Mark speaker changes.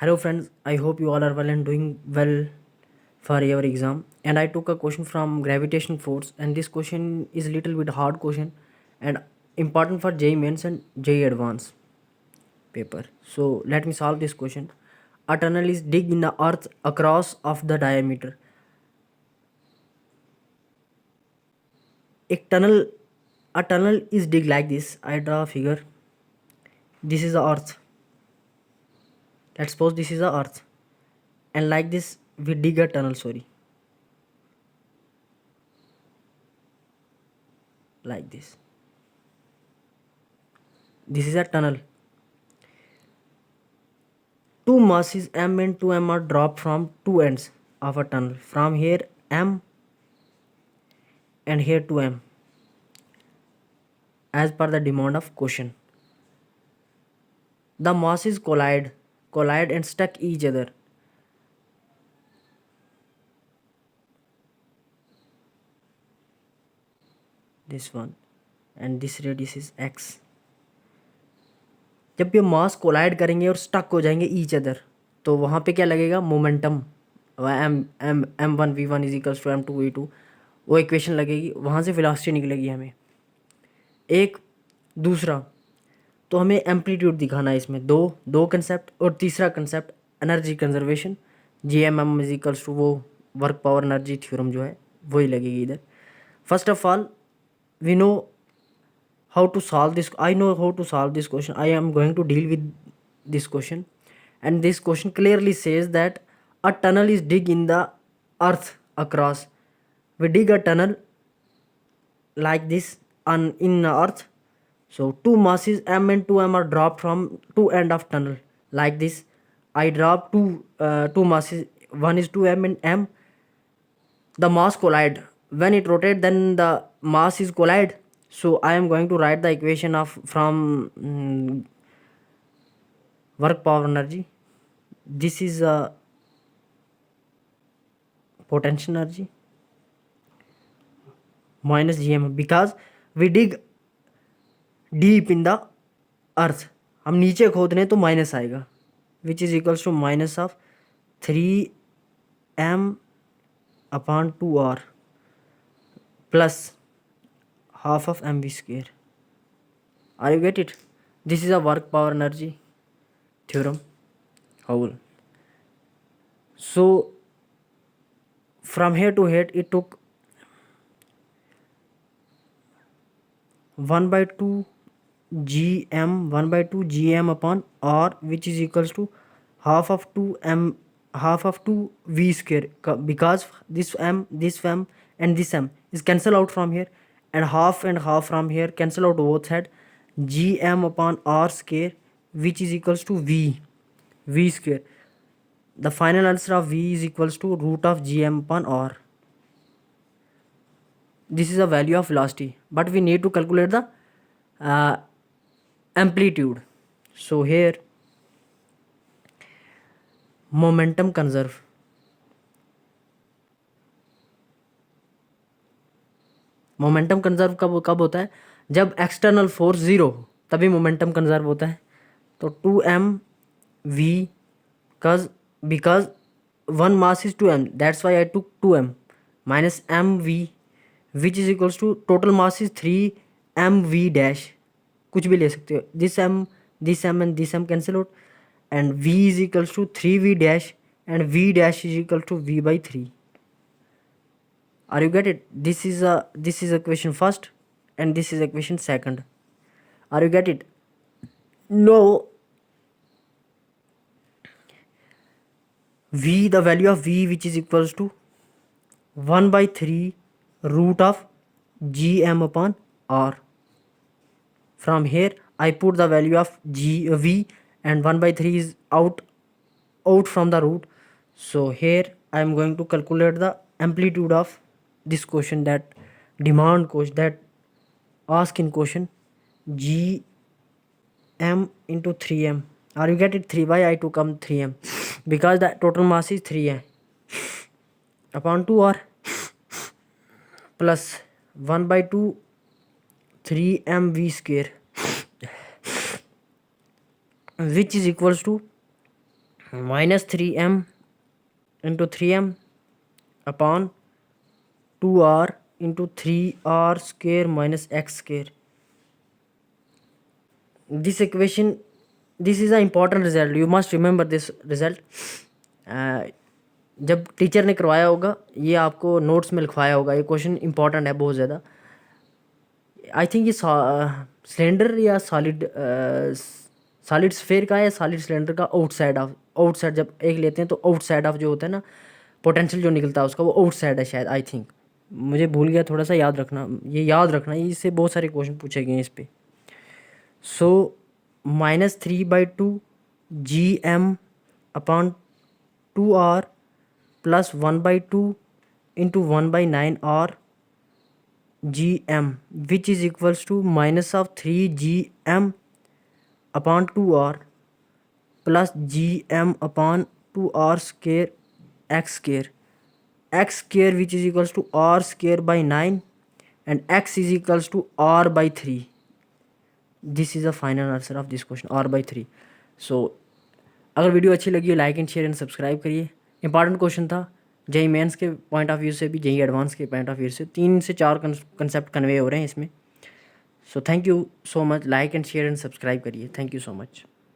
Speaker 1: Hello friends, I hope you all are well and doing well for your exam. And I took a question from gravitation force, and this question is little bit hard question and important for JEE mains and JEE advanced paper. So let me solve this question. A tunnel is dig in the earth across of the diameter. A tunnel a tunnel is dig like this. I draw a figure. This is the earth. Let's suppose this is the earth. And like this we dig a tunnel, sorry. Like this. This is a tunnel. Two masses m and 2m are dropped from two ends of a tunnel. From here m and here 2m as per the demand of question. The masses collide and stuck each other. This one and this radius is x. जब ये मास collide करेंगे और stuck हो जाएंगे each other तो वहाँ पे क्या लगेगा momentum m1 v1 is equals to m2 v2 वो इक्वेशन लगेगी वहाँ से वेलोसिटी निकलेगी हमें। एक दूसरा तो हमें एम्पलीट्यूड दिखाना है इसमें दो कंसेप्ट और तीसरा concept energy conservation GMM is equals to वो वर्क पावर एनर्जी थ्योरम जो है वही लगेगी इधर। First of all we know how to solve this. I know how to solve this question. I am going to deal with this question, and this question clearly says that a tunnel is dig in the earth across. We dig a tunnel like this on in the earth. So two masses m and 2m are dropped from two end of tunnel like this. I drop two masses. One is 2m and m. The mass collide. When it rotate, then the mass is collide. So I am going to write the equation of from work power energy. This is potential energy minus GM because we dig deep in the earth. हम नीचे खोद रहे हैं तो minus आएगा which is equals to minus of 3m upon 2r plus half of mv square. Are you get it? This is a work power energy theorem whole. So from here to here it took 1 by 2 gm upon r which is equals to half of 2 v square because this m and this m is cancel out from here and half from here cancel out both side gm upon r square which is equals to v square. The final answer of v is equals to root of gm upon r. This is a value of velocity but we need to calculate the amplitude. So here momentum conserve. Momentum conserve कब होता है जब external force zero हो तभी momentum conserve होता है। तो 2mv because one mass is 2m that's why I took 2m minus mv which is equals to total mass is 3mv dash कुछ भी ले सकते हो this m and this m cancel out and v is equals to 3v dash and v dash is equal to v by 3. Are you get it? This is equation first and this is equation second. Are you get it? No, v, the value of v which is equals to 1 by 3 root of gm upon r. From here I put the value of v and 1 by 3 is out from the root. So here I am going to calculate the amplitude of this question that demand question that ask in question g m into 3m. Are you get it? 3 by I took 3m because the total mass is 3 upon 2r plus 1 by 2 3mv square which is equals to -3m into 3m upon 2r into 3r square minus x square. This equation, this is a important result, you must remember this result. जब teacher ने करवाया होगा, ये आपको notes में लिखवाया होगा, ये क्वेश्चन इंपॉर्टेंट है बहुत ज़्यादा। आई थिंक ये सिलेंडर या सॉलिड सॉलिड स्फेयर का है या सॉलिड सिलेंडर का आउटसाइड जब एक लेते हैं तो आउटसाइड ऑफ जो होता है ना पोटेंशियल जो निकलता है उसका, वो आउटसाइड है शायद, आई थिंक। मुझे भूल गया, थोड़ा सा याद रखना, ये याद रखना, इससे बहुत सारे क्वेश्चन पूछे गए हैं इस पर। So -3/2 GM upon 2R plus 1/2 into 1/9R GM which is equals to -3GM upon 2R plus GM upon 2R square x square which is equals to R square by 9 and X is equals to R/3। This is the final answer of this question, R/3। So अगर video अच्छी लगी हो like and share and subscribe करिए। Important question था, JEE Mains के point of view से भी, JEE advance के पॉइंट ऑफ व्यू से 3 से 4 कंसेप्ट कन्वे हो रहे हैं इसमें। So thank you so much, like and share and subscribe करिए। Thank you so much.